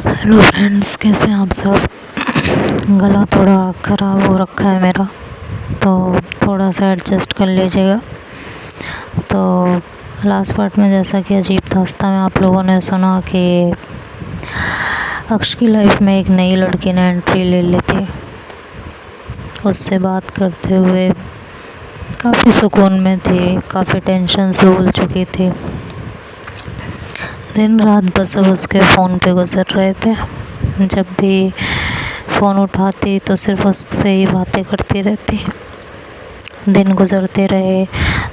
Hello friends, कैसे हैं आप सब। गला थोड़ा ख़राब हो रखा है मेरा, तो थोड़ा सा एडजस्ट कर लीजिएगा। तो लास्ट पार्ट में जैसा कि अजीब दास्तां में आप लोगों ने सुना कि अक्ष की लाइफ में एक नई लड़की ने एंट्री ले ली थी। उससे बात करते हुए काफ़ी सुकून में थी, काफ़ी टेंशन से भूल चुकी थी। दिन रात बस अब उसके फ़ोन पे गुजर रहे थे। जब भी फ़ोन उठाती तो सिर्फ उससे ही बातें करती रहती। दिन गुजरते रहे,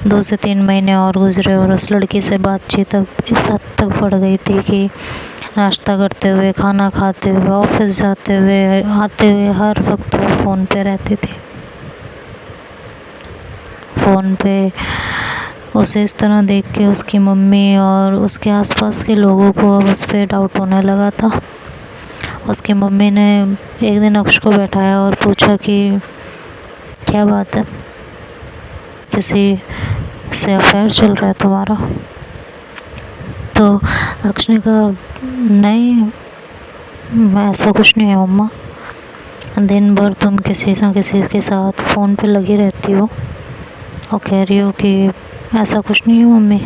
2 से 3 महीने और गुजरे और उस लड़की से बातचीत अब इस हद तक बढ़ गई थी कि नाश्ता करते हुए, खाना खाते हुए, ऑफिस जाते हुए, आते हुए हर वक्त वो फ़ोन पे रहती थी। फ़ोन पे उसे इस तरह देख के उसकी मम्मी और उसके आसपास के लोगों को अब उस पर डाउट होने लगा था। उसकी मम्मी ने एक दिन अक्ष को बैठाया और पूछा कि क्या बात है, किसी से अफेयर चल रहा है तुम्हारा। तो अक्ष ने कहा नहीं, ऐसा कुछ नहीं है मम्मा। दिन भर तुम किसी न किसी के साथ फ़ोन पे लगी रहती हो और कह रही हो कि ऐसा कुछ नहीं है मम्मी।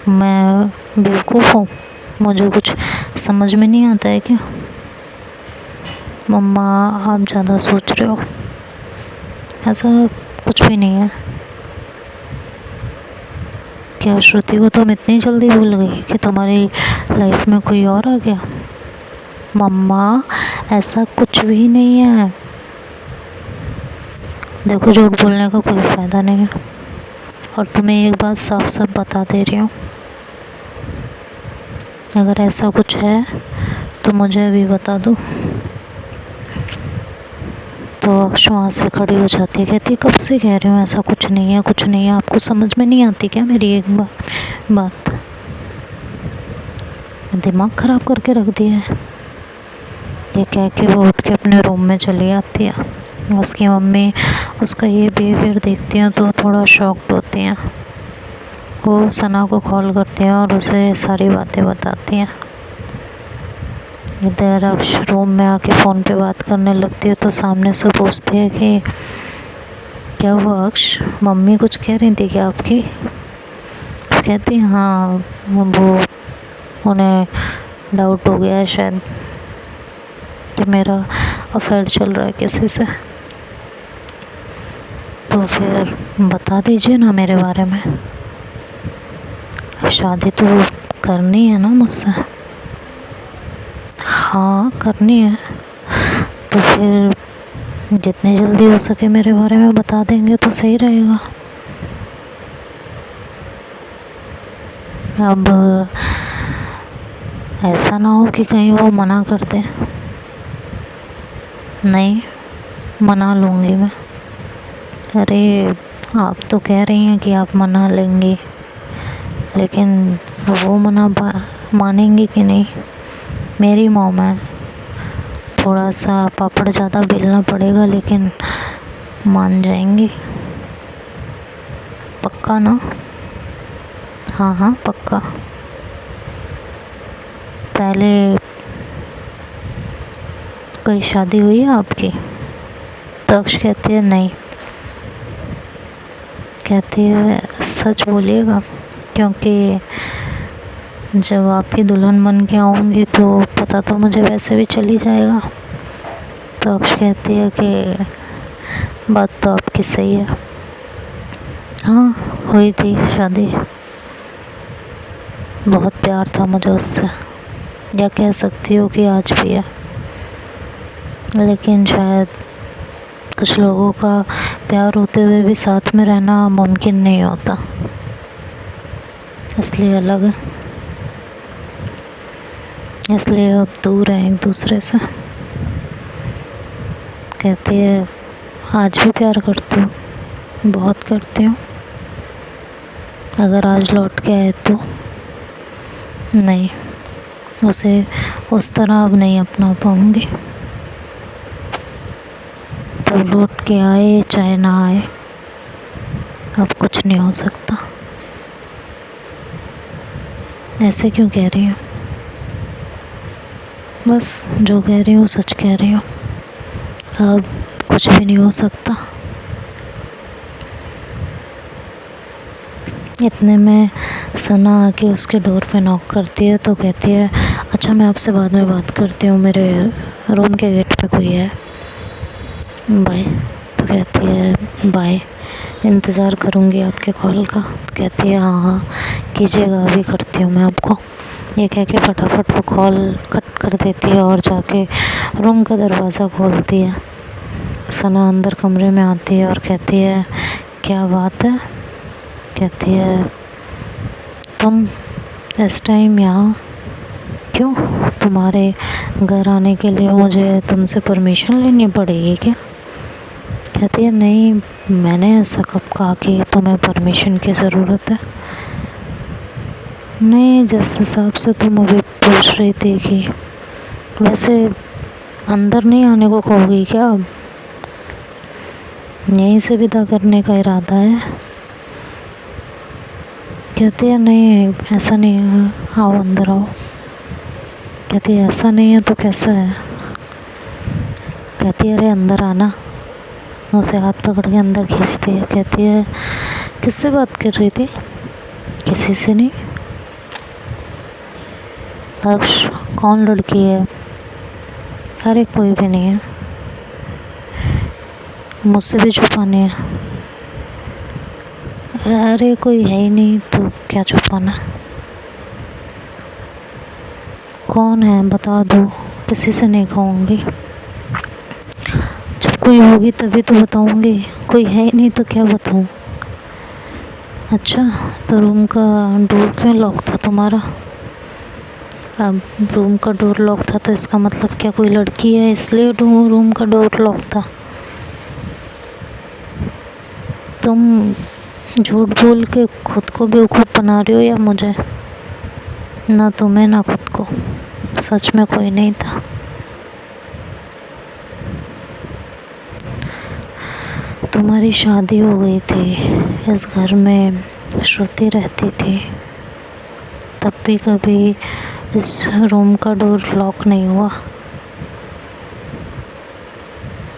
मैं बेवकूफ़ हूँ, मुझे कुछ समझ में नहीं आता है क्या। मम्मा आप ज़्यादा सोच रहे हो, ऐसा कुछ भी नहीं है। क्या श्रुति को तुम इतनी जल्दी भूल गई कि तुम्हारी लाइफ में कोई और आ गया। मम्मा ऐसा कुछ भी नहीं है। देखो, झूठ बोलने का कोई फ़ायदा नहीं है और तुम्हें एक बात साफ साफ बता दे रही हूँ, अगर ऐसा कुछ है तो मुझे अभी बता दो। तो अक्ष वहाँ से खड़ी हो जाती है, कहती कब से कह रही हूँ ऐसा कुछ नहीं है, कुछ नहीं है। आपको समझ में नहीं आती क्या मेरी एक बात। दिमाग ख़राब करके रख दिया है। ये कह के वो उठ के अपने रूम में चली आती है। उसकी मम्मी उसका ये बिहेवियर देखती हैं तो थोड़ा शॉक्ड होती हैं। वो सना को कॉल करती हैं और उसे सारी बातें बताती हैं। इधर अक्ष रूम में आके फ़ोन पे बात करने लगती है तो सामने से पूछती है कि क्या हुआ अक्ष, मम्मी कुछ कह रही थी क्या आपकी। कहती हाँ, वो उन्हें डाउट हो गया है शायद कि मेरा अफेयर चल रहा है किसी से। तो फिर बता दीजिए ना मेरे बारे में, शादी तो करनी है ना मुझसे। हाँ करनी है, तो फिर जितनी जल्दी हो सके मेरे बारे में बता देंगे तो सही रहेगा। अब ऐसा ना हो कि कहीं वो मना कर दे। नहीं, मना लूँगी मैं। अरे आप तो कह रही हैं कि आप मना लेंगी, लेकिन वो मानेंगी कि नहीं। मेरी मॉम है, थोड़ा सा पापड़ ज़्यादा बेलना पड़ेगा लेकिन मान जाएंगी। पक्का ना। हाँ हाँ पक्का। पहले कोई शादी हुई है आपकी। तो अक्ष कहती है नहीं। कहती है सच बोलिएगा, क्योंकि जब आपकी दुल्हन बन के आऊँगी तो पता तो मुझे वैसे भी चल ही जाएगा। तो अक्ष कहती है कि बात तो आपकी सही है। हाँ हुई थी शादी, बहुत प्यार था मुझे उससे, या कह सकती हो कि आज भी है। लेकिन शायद कुछ लोगों का प्यार होते हुए भी साथ में रहना मुमकिन नहीं होता, इसलिए अलग है, इसलिए अब दूर हैं एक दूसरे से। कहती है आज भी प्यार करती हूँ, बहुत करती हूँ। अगर आज लौट के आए तो नहीं, उसे उस तरह अब नहीं अपना पाऊँगी। तो लौट के आए चाहे ना आए, अब कुछ नहीं हो सकता। ऐसे क्यों कह रही हूँ। बस जो कह रही हूँ सच कह रही हूँ, अब कुछ भी नहीं हो सकता। इतने में सना आके उसके डोर पे नॉक करती है, तो कहती है अच्छा मैं आपसे बाद में बात करती हूँ, मेरे रूम के गेट पे कोई है, बाय। तो कहती है बाय, इंतज़ार करूँगी आपके कॉल का। तो कहती है हाँ हाँ कीजिएगा, अभी करती हूँ मैं आपको। ये कह के फटाफट वो कॉल कट कर देती है और जाके रूम का दरवाज़ा खोलती है। सना अंदर कमरे में आती है और कहती है क्या बात है। कहती है तुम इस टाइम यहाँ क्यों, तुम्हारे घर आने के लिए मुझे तुमसे परमिशन लेनी पड़ेगी क्या। कहती है नहीं, मैंने ऐसा कब कहा कि तुम्हें परमिशन की ज़रूरत है। नहीं, जिस हिसाब से तुम अभी पूछ रही थी कि वैसे अंदर नहीं आने को कहोगी क्या, यहीं से विदा करने का इरादा है। कहती है नहीं ऐसा नहीं है, आओ अंदर आओ। कहती है ऐसा नहीं है तो कैसा है। कहती है अरे अंदर आना। उसे हाथ पकड़ के अंदर खींचती है। कहती है किससे बात कर रही थी। किसी से नहीं। अक्ष कौन लड़की है। अरे कोई भी नहीं है, मुझसे भी छुपानी है। अरे कोई है ही नहीं तो क्या छुपाना। कौन है बता दो, किसी से नहीं कहूँगी, जब कोई होगी तभी तो बताऊँगी, कोई है ही नहीं तो क्या बताऊँ। अच्छा तो रूम का डोर क्यों लॉक था तुम्हारा। अब रूम का डोर लॉक था तो इसका मतलब क्या कोई लड़की है इसलिए रूम का डोर लॉक था। तुम झूठ बोल के खुद को बेवकूफ़ बना रही हो या मुझे। ना तुम्हें ना खुद को, सच में कोई नहीं था। तुम्हारी शादी हो गई थी, इस घर में श्रुति रहती थी, तब भी कभी इस रूम का डोर लॉक नहीं हुआ।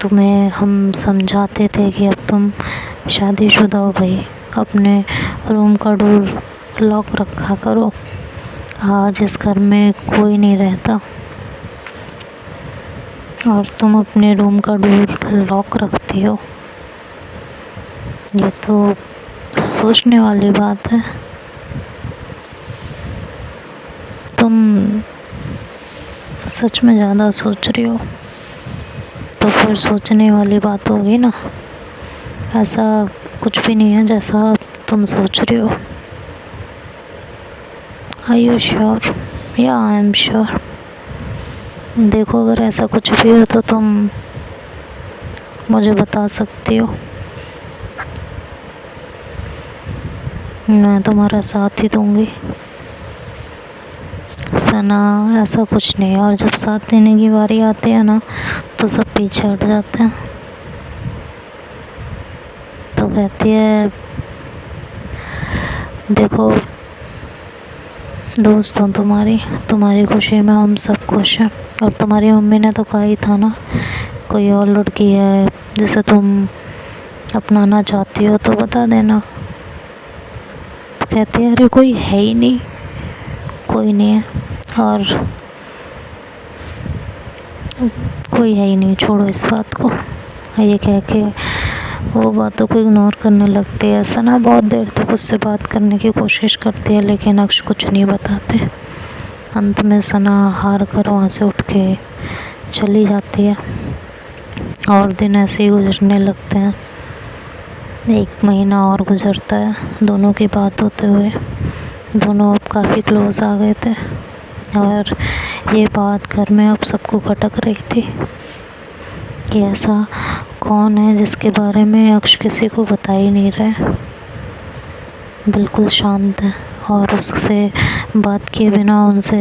तुम्हें हम समझाते थे कि अब तुम शादीशुदा हो गई, अपने रूम का डोर लॉक रखा करो। आज इस घर में कोई नहीं रहता और तुम अपने रूम का डोर लॉक रखती हो। ये तो सोचने वाली बात है। तुम सच में ज़्यादा सोच रही हो तो फिर सोचने वाली बात होगी ना। ऐसा कुछ भी नहीं है जैसा तुम सोच रही हो। Are you sure. या आई एम श्योर। देखो अगर ऐसा कुछ भी हो तो तुम मुझे बता सकती हो, मैं तुम्हारा साथ ही दूंगी। सना ऐसा कुछ नहीं है, और जब साथ देने की बारी आती है ना तो सब पीछे हट जाते हैं। तो कहती है देखो दोस्त हूँ तुम्हारी खुशी में हम सब खुश हैं। और तुम्हारी मम्मी ने तो कहा ही था ना, कोई और लड़की है जिसे तुम अपनाना चाहती हो तो बता देना। कहती है अरे कोई है ही नहीं, कोई नहीं है, और कोई है ही नहीं, छोड़ो इस बात को। ये कह के वो बातों को इग्नोर करने लगती है। सना बहुत देर तक उससे बात करने की कोशिश करती है लेकिन अक्ष कुछ नहीं बताते। अंत में सना हार कर वहाँ से उठ के चली जाती है और दिन ऐसे ही गुजरने लगते हैं। 1 महीना और गुजरता है दोनों की बात होते हुए। दोनों अब काफ़ी क्लोज आ गए थे और ये बात घर में अब सबको खटक रही थी कि ऐसा कौन है जिसके बारे में अक्ष किसी को बता ही नहीं रहे। बिल्कुल शांत है और उससे बात किए बिना उनसे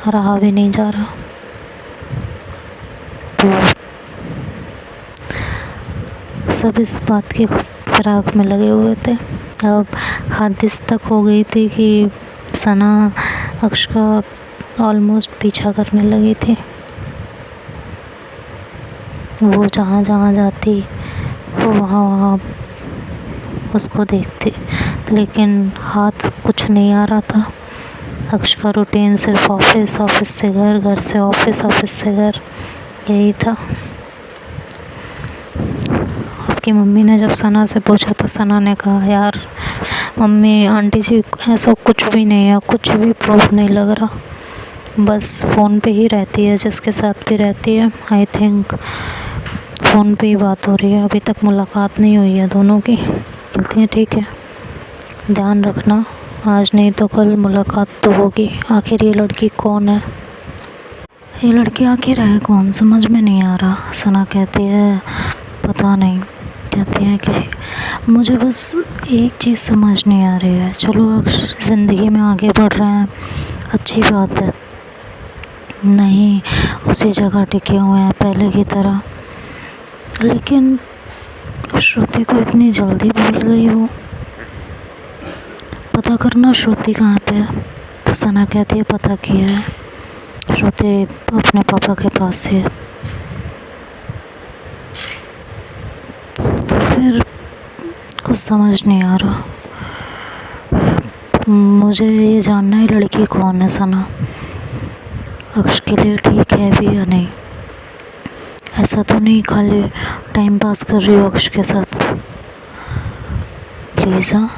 रहा भी नहीं जा रहा। तो सब इस बात की फिराक में लगे हुए थे। अब हद इस तक हो गई थी कि सना अक्ष का ऑलमोस्ट पीछा करने लगी थी। वो जहाँ जहाँ जाती वो वहाँ वहाँ उसको देखती, लेकिन हाथ कुछ नहीं आ रहा था। अक्ष का रूटीन सिर्फ ऑफिस, ऑफिस से घर, घर से ऑफिस, ऑफिस से घर, यही था। उसकी मम्मी ने जब सना से पूछा तो सना ने कहा, यार मम्मी आंटी जी ऐसा कुछ भी नहीं है, कुछ भी प्रूफ नहीं लग रहा, बस फ़ोन पे ही रहती है, जिसके साथ भी रहती है आई थिंक फ़ोन पे ही बात हो रही है, अभी तक मुलाकात नहीं हुई है दोनों की। कहती हैं ठीक है, ध्यान रखना, आज नहीं तो कल मुलाकात तो होगी। आखिर ये लड़की कौन है, ये लड़की आखिर है कौन, समझ में नहीं आ रहा। सना कहती है पता नहीं, कहती है कि मुझे बस एक चीज़ समझ नहीं आ रही है। चलो अक्ष ज़िंदगी में आगे बढ़ रहे हैं, अच्छी बात है, नहीं उसी जगह टिके हुए हैं पहले की तरह, लेकिन श्रुति को इतनी जल्दी भूल गई वो। पता करना श्रुति कहाँ पे है। तो सना कहती है पता किया है, श्रुति अपने पापा के पास है। तो फिर कुछ समझ नहीं आ रहा, मुझे ये जानना है लड़की कौन है सना, अक्ष के लिए ठीक है भी या नहीं। ऐसा तो नहीं खाली टाइम पास कर रही हो अक्ष के साथ, प्लीज़ हाँ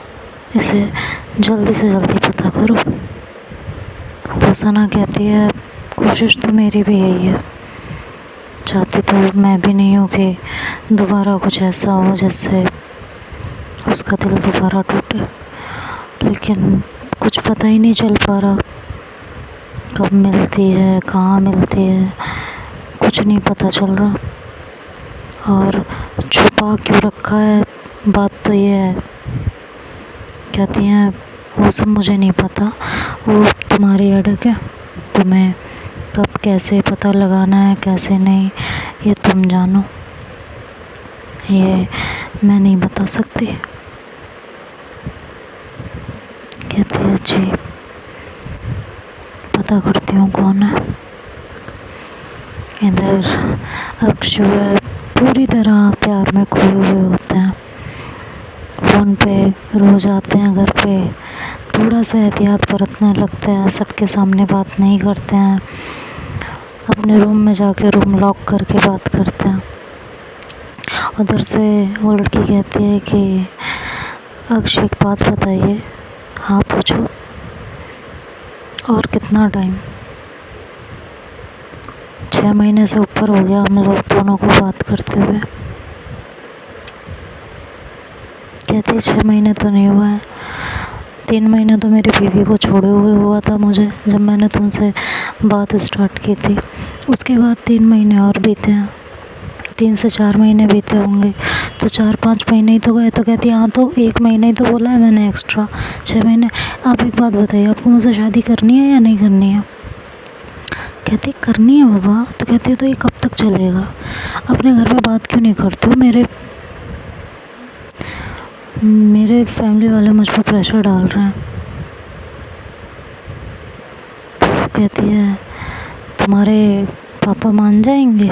इसे जल्दी से जल्दी पता करो। तो सना कहती है कोशिश तो मेरी भी यही है, चाहती तो मैं भी नहीं हूँ कि दोबारा कुछ ऐसा हो जिससे उसका दिल दोबारा टूटे, लेकिन कुछ पता ही नहीं चल पा रहा, कब मिलती है कहाँ मिलती है कुछ नहीं पता चल रहा। और छुपा क्यों रखा है, बात तो ये है। कहती हैं वो सब मुझे नहीं पता, वो तुम्हारी अड़क है, तुम्हें कब कैसे पता लगाना है कैसे नहीं ये तुम जानो, ये मैं नहीं बता सकती। कहती है जी पता करती हूँ कौन है। इधर अक्ष पूरी तरह प्यार में खोए हुए होते हैं, फ़ोन पे रोज़ आते हैं घर पे, थोड़ा सा एहतियात बरतने लगते हैं, सबके सामने बात नहीं करते हैं, अपने रूम में जाके रूम लॉक करके बात करते हैं। उधर से वो लड़की कहती है कि अक्ष एक बात बताइए। हाँ पूछो। और कितना टाइम? 6 महीने से ऊपर हो गया हम लोग दोनों को बात करते हुए। कहते 6 महीने तो नहीं हुआ है, 3 महीने तो मेरी बीवी को छोड़े हुए हुआ था मुझे, जब मैंने तुमसे बात स्टार्ट की थी। उसके बाद 3 महीने और बीते हैं, 3 से 4 महीने बीते होंगे, तो 4-5 महीने ही तो गए। तो कहती है हाँ तो 1 महीना ही तो बोला है मैंने एक्स्ट्रा, 6 महीने। आप एक बात बताइए, आपको मुझसे शादी करनी है या नहीं करनी है? कहती करनी है बाबा। तो कहती है तो ये कब तक चलेगा? अपने घर में बात क्यों नहीं करते हो? मेरे फैमिली वाले मुझ पर प्रेशर डाल रहे हैं। तो कहती है तुम्हारे पापा मान जाएंगे?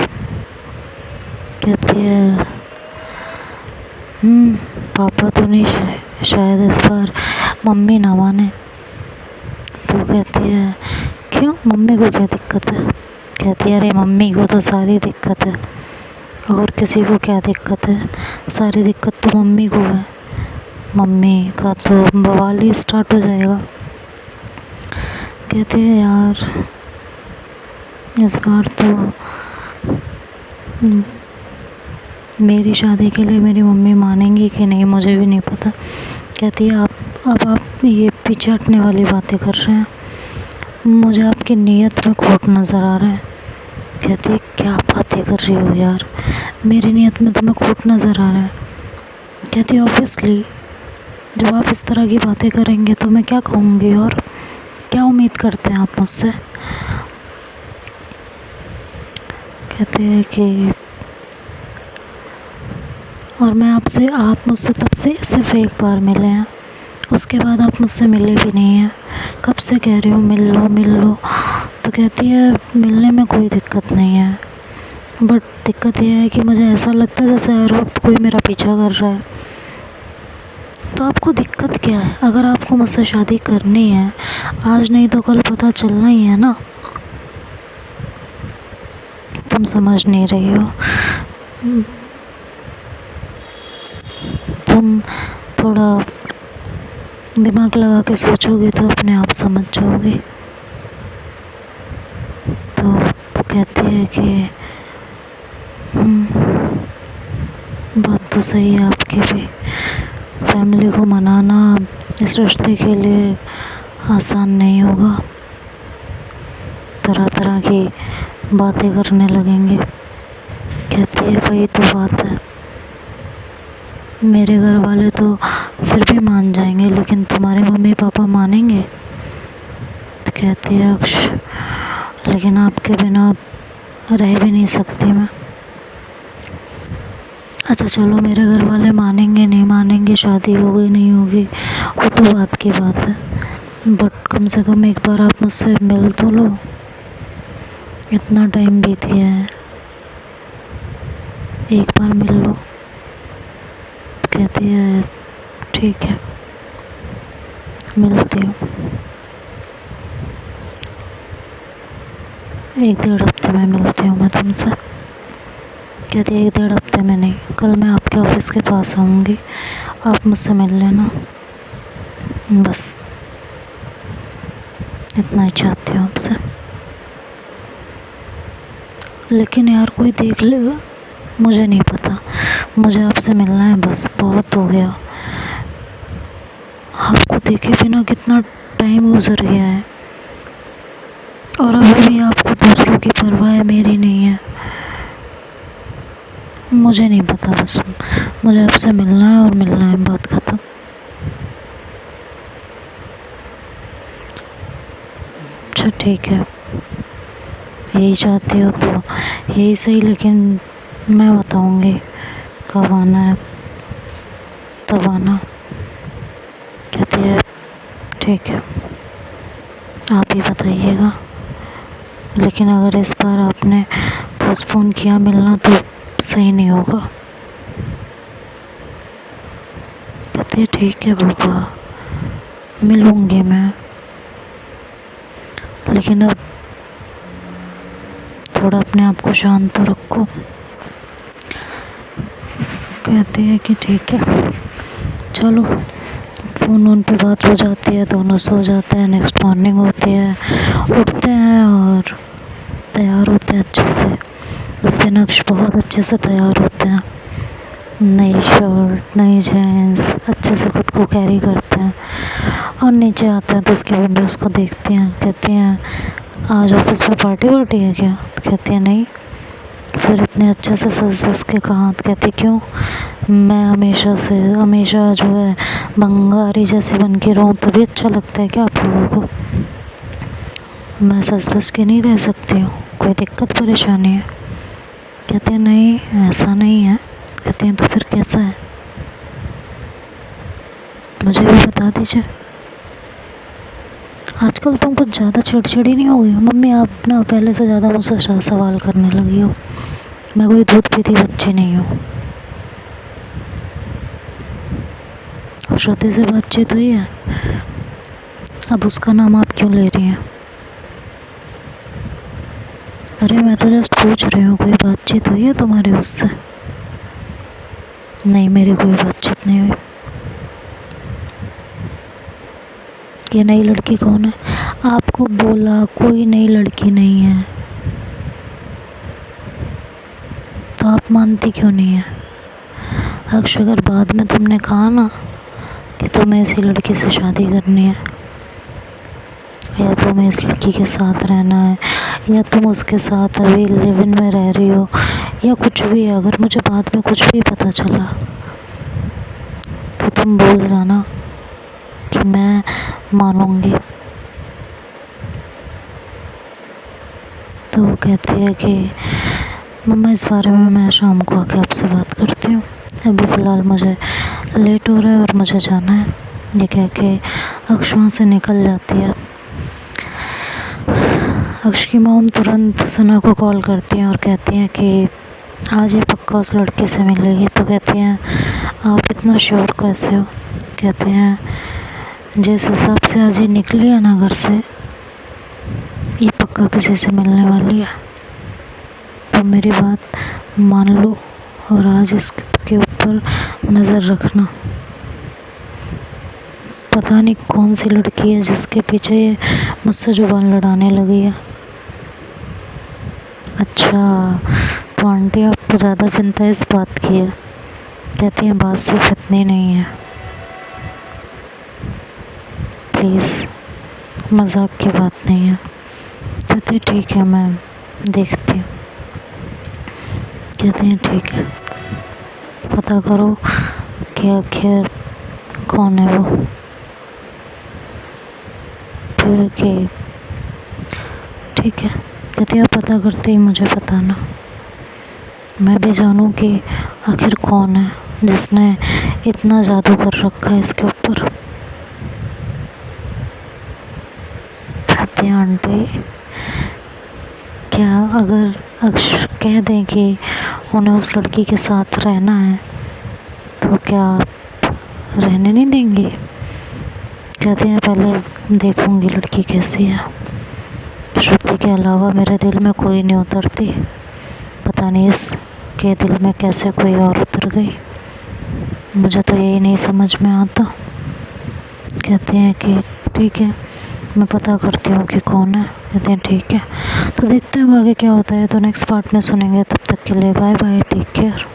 कहती है पापा तो नहीं, शायद इस बार मम्मी ना माने। तो कहती है क्यों, मम्मी को क्या दिक्कत है? कहती है अरे मम्मी को तो सारी दिक्कत है, और किसी को क्या दिक्कत है? सारी दिक्कत तो मम्मी को है, मम्मी का तो बवाल ही स्टार्ट हो जाएगा। कहते हैं यार इस बार तो मेरी शादी के लिए मेरी मम्मी मानेंगी कि नहीं मुझे भी नहीं पता। कहती है अब आप ये पीछे हटने वाली बातें कर रहे हैं, मुझे आपकी नीयत में खोट नज़र आ रहा है। कहती है क्या बातें कर रही हो यार, मेरी नीयत में तुम्हें खोट नज़र आ रहा है? कहती है ऑब्वियसली, जब आप इस तरह की बातें करेंगे तो मैं क्या कहूँगी, और क्या उम्मीद करते हैं आप मुझसे? कहते हैं कि और मैं आपसे, आप मुझसे तब से सिर्फ एक बार मिले हैं, उसके बाद आप मुझसे मिले भी नहीं हैं, कब से कह रही हो मिल लो मिल लो। तो कहती है मिलने में कोई दिक्कत नहीं है, बट दिक्कत यह है कि मुझे ऐसा लगता है जैसे हर वक्त कोई मेरा पीछा कर रहा है। तो आपको दिक्कत क्या है? अगर आपको मुझसे शादी करनी है, आज नहीं तो कल पता चलना ही है ना। तुम समझ नहीं रही हो। तुम थोड़ा दिमाग लगा के सोचोगे तो अपने आप समझ जाओगे। तो कहती है कि बात तो सही है आपकी भी। फैमिली को मनाना इस रिश्ते के लिए आसान नहीं होगा। तरह तरह की बातें करने लगेंगे। कहती है वही तो बात है, मेरे घर वाले तो फिर भी मान जाएंगे, लेकिन तुम्हारे मम्मी पापा मानेंगे? तो कहती है अक्ष, लेकिन आपके बिना रह भी नहीं सकती मैं। अच्छा चलो, मेरे घर वाले मानेंगे नहीं मानेंगे, शादी होगी नहीं होगी, वो तो बात की बात है, बट कम से कम एक बार आप मुझसे मिल तो लो। इतना टाइम बीत गया है, एक बार मिल लो। कहती है ठीक है, मिलती हूँ। 1-1.5 हफ्ते में मिलती हूँ मैं तुमसे। कहती है 1-1.5 हफ्ते में नहीं, कल मैं आपके ऑफिस के पास आऊँगी, आप मुझसे मिल लेना। बस इतना ही चाहती हूँ आपसे। लेकिन यार कोई देख लेगा, मुझे नहीं पता, मुझे आपसे मिलना है बस, बहुत हो गया। आपको देखे बिना कितना टाइम गुजर गया है, और अभी भी आपको दूसरों की परवाह है, मेरी नहीं है। मुझे नहीं पता, बस मुझे आपसे मिलना है और मिलना है, बात खत्म। अच्छा ठीक है, यही चाहती हो तो यही सही, लेकिन मैं बताऊंगी कब आना है, तब आना। कहती है ठीक है, आप ही बताइएगा, लेकिन अगर इस बार आपने पोस्टपोन किया मिलना तो सही नहीं होगा। कहती है ठीक है बाबा, मिलूंगी मैं, लेकिन अब थोड़ा अपने आप को शांत तो रखो। कहती है कि ठीक है, चलो। फ़ोन पे बात हो जाती है, दोनों सो जाते हैं। नेक्स्ट मॉर्निंग होती है, उठते हैं और तैयार होते हैं अच्छे से। उस दिन अक्ष बहुत अच्छे से तैयार होते हैं, नई शर्ट, नई जीन्स, अच्छे से खुद को कैरी करते हैं, और नीचे आते हैं तो उसकी विंडोज़ को देखती हैं। कहती हैं आज ऑफिस में पार्टी वार्टी है क्या? तो कहती है नहीं। फिर इतने अच्छे से सज धज के कहाँ? तो कहती क्यों, मैं हमेशा जो है बंगारी जैसी बन के रहूँ तभी अच्छा लगता है क्या आप लोगों को? मैं सज धज के नहीं रह सकती हूँ, कोई दिक्कत परेशानी है? कहते हैं नहीं ऐसा नहीं है। कहते हैं तो फिर कैसा है, मुझे भी बता दीजिए। आजकल तुम कुछ ज़्यादा चिड़चिड़ी नहीं हो गई हो मम्मी? आप ना पहले से ज़्यादा मुझसे सवाल करने लगी हो। मैं कोई दूध पीती बच्ची नहीं हूँ। श्रुति से बातचीत हुई है? अब उसका नाम आप क्यों ले रही हैं? अरे मैं तो जस्ट पूछ रही हूँ, कोई बातचीत हुई है तुम्हारी उससे? नहीं, मेरी कोई बातचीत नहीं हुई। ये नई लड़की कौन है? आपको बोला कोई नई लड़की नहीं है, तो आप मानती क्यों नहीं है? अक्ष, अगर बाद में तुमने कहा ना कि तुम्हें इसी लड़की से शादी करनी है, या तुम्हें इस लड़की के साथ रहना है, या तुम उसके साथ अभी लिव इन में रह रही हो, या कुछ भी है, अगर मुझे बाद में कुछ भी पता चला तो तुम बोल जाना कि मैं मानूंगी। तो वो कहती है कि मम्मा इस बारे में मैं शाम को आके आपसे बात करती हूँ, अभी फ़िलहाल मुझे लेट हो रहा है और मुझे जाना है। ये कह के अक्ष वहाँ से निकल जाती है। अक्ष की मॉम तुरंत सना को कॉल करती हैं और कहती हैं कि आज ये पक्का उस लड़के से मिलेगी। तो कहती हैं आप इतना श्योर कैसे हो? कहते हैं जिस हिसाब से आज ये निकली है ना घर से, ये पक्का किसी से मिलने वाली है। तो मेरी बात मान लो और आज इसके ऊपर नज़र रखना। पता नहीं कौन सी लड़की है जिसके पीछे ये मुझसे जुबान लड़ाने लगी है। अच्छा, तो आंटी आपको ज़्यादा चिंता इस बात की है? कहती हैं बात सिर्फ इतनी नहीं है, प्लीज़ मजाक की बात नहीं है। कहती ठीक है मैं देखती हूँ। कहते हैं ठीक है, पता करो कि आखिर कौन है वो। कि ठीक है, कहती है पता करते ही मुझे बताना, मैं भी जानूँ कि आखिर कौन है जिसने इतना जादू कर रखा है इसके ऊपर। कहती है आंटी क्या अगर अक्ष कह दें कि उन्हें उस लड़की के साथ रहना है तो क्या आप रहने नहीं देंगे? कहते हैं पहले देखूंगी लड़की कैसी है। श्रुति के अलावा मेरे दिल में कोई नहीं उतरती, पता नहीं इसके दिल में कैसे कोई और उतर गई, मुझे तो यही नहीं समझ में आता। कहते हैं कि ठीक है मैं पता करती हूँ कि कौन है। कहते हैं ठीक है, तो देखते हैं आगे क्या होता है। तो नेक्स्ट पार्ट में सुनेंगे, तब तक के लिए बाय बाय, टेक केयर।